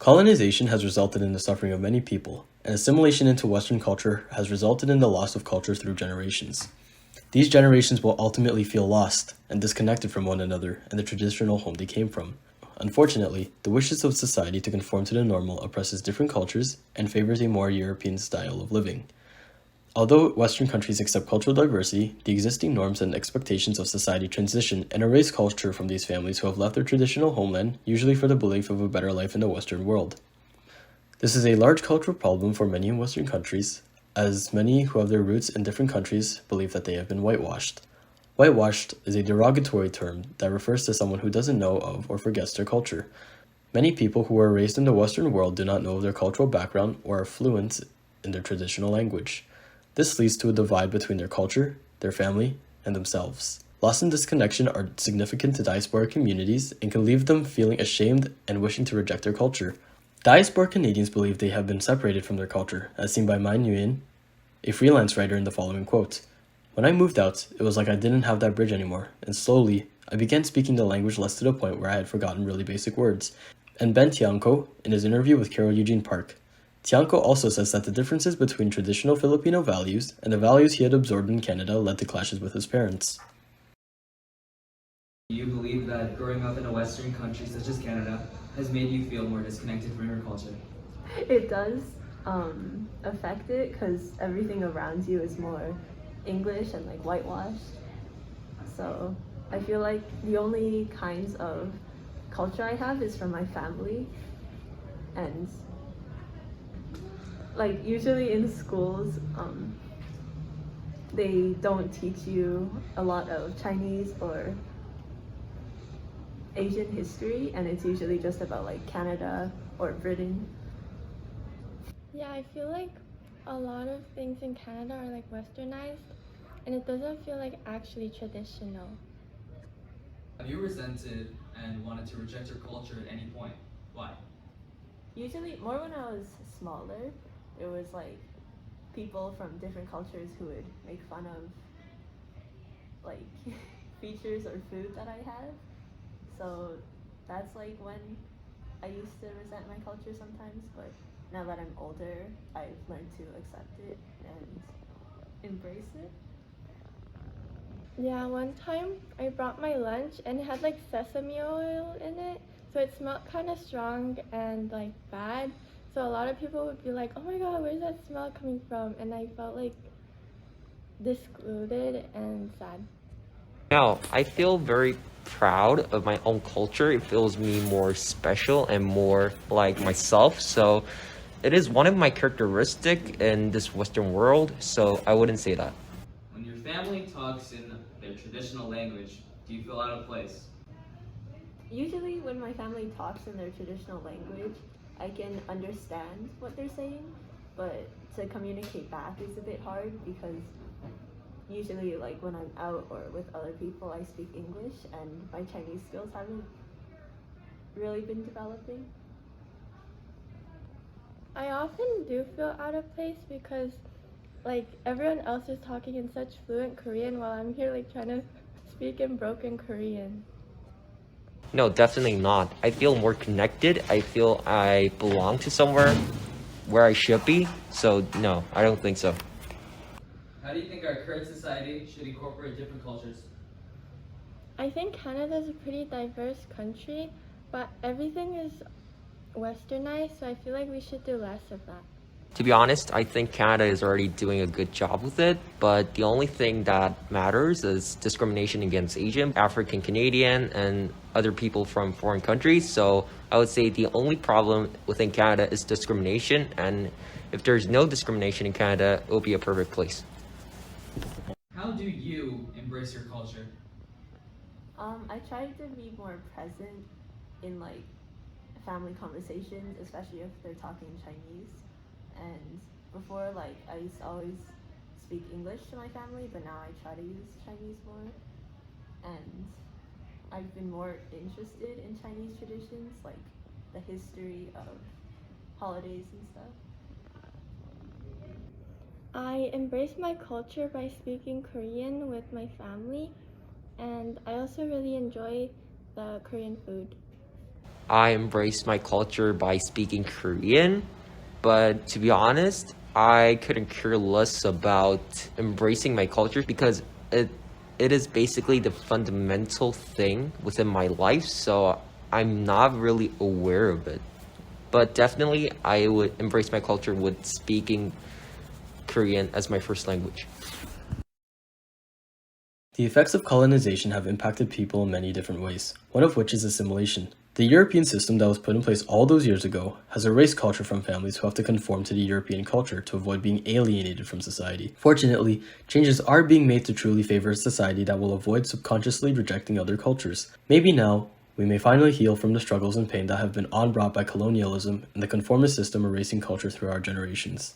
Colonization has resulted in the suffering of many people, and assimilation into Western culture has resulted in the loss of culture through generations. These generations will ultimately feel lost and disconnected from one another and the traditional home they came from. Unfortunately, the wishes of society to conform to the normal oppresses different cultures and favors a more European style of living. Although Western countries accept cultural diversity, the existing norms and expectations of society transition and erase culture from these families who have left their traditional homeland, usually for the belief of a better life in the Western world. This is a large cultural problem for many in Western countries, as many who have their roots in different countries believe that they have been whitewashed. Whitewashed is a derogatory term that refers to someone who doesn't know of or forgets their culture. Many people who were raised in the Western world do not know of their cultural background or are fluent in their traditional language. This leads to a divide between their culture, their family, and themselves. Loss and disconnection are significant to diaspora communities and can leave them feeling ashamed and wishing to reject their culture. Diaspora Canadians believe they have been separated from their culture, as seen by Mai Nguyen, a freelance writer, in the following quote: "When I moved out, it was like I didn't have that bridge anymore, and slowly, I began speaking the language less to the point where I had forgotten really basic words." And Ben Tiangco, in his interview with Carol Eugene Park. Tiangco also says that the differences between traditional Filipino values and the values he had absorbed in Canada led to clashes with his parents. Do you believe that growing up in a Western country such as Canada has made you feel more disconnected from your culture? It does affect it because everything around you is more English and like whitewashed. So I feel like the only kinds of culture I have is from my family, and like usually in schools, they don't teach you a lot of Chinese or Asian history, and it's usually just about like Canada or Britain. Yeah, I feel like a lot of things in Canada are like westernized and it doesn't feel like actually traditional. Have you resented and wanted to reject your culture at any point? Why? Usually, more when I was smaller, there was like people from different cultures who would make fun of like features or food that I had. So that's like when I used to resent my culture sometimes, but now that I'm older, I've learned to accept it and embrace it. Yeah, one time I brought my lunch and it had like sesame oil in it, so it smelled kind of strong and like bad. So a lot of people would be like, "Oh my god, where's that smell coming from?" And I felt like excluded and sad. No, I feel very proud of my own culture. It feels me more special and more like myself. So it is one of my characteristic in this Western world. So I wouldn't say that. When your family talks in their traditional language, do you feel out of place? Usually, when my family talks in their traditional language, I can understand what they're saying, but to communicate back is a bit hard because usually, like when I'm out or with other people, I speak English and my Chinese skills haven't really been developing. I often do feel out of place because like everyone else is talking in such fluent Korean while I'm here like trying to speak in broken Korean. No, definitely not. I feel more connected. I feel I belong to somewhere where I should be. So no, I don't think so. How do you think our current society should incorporate different cultures? I think Canada is a pretty diverse country, but everything is westernized, so I feel like we should do less of that. To be honest, I think Canada is already doing a good job with it, but the only thing that matters is discrimination against Asian, African Canadian, and other people from foreign countries. So I would say the only problem within Canada is discrimination, and if there's no discrimination in Canada, it will be a perfect place. How do you embrace your culture? I try to be more present in like family conversations, especially if they're talking Chinese. And before, like I used to always speak English to my family, but now I try to use Chinese more. And I've been more interested in Chinese traditions, like the history of holidays and stuff. I embrace my culture by speaking Korean with my family, and I also really enjoy the Korean food. I embraced my culture by speaking Korean, but to be honest, I couldn't care less about embracing my culture because it is basically the fundamental thing within my life, so I'm not really aware of it. But definitely, I would embrace my culture with speaking Korean as my first language. The effects of colonization have impacted people in many different ways, one of which is assimilation. The European system that was put in place all those years ago has erased culture from families who have to conform to the European culture to avoid being alienated from society. Fortunately, changes are being made to truly favor a society that will avoid subconsciously rejecting other cultures. Maybe now, we may finally heal from the struggles and pain that have been brought by colonialism and the conformist system erasing culture through our generations.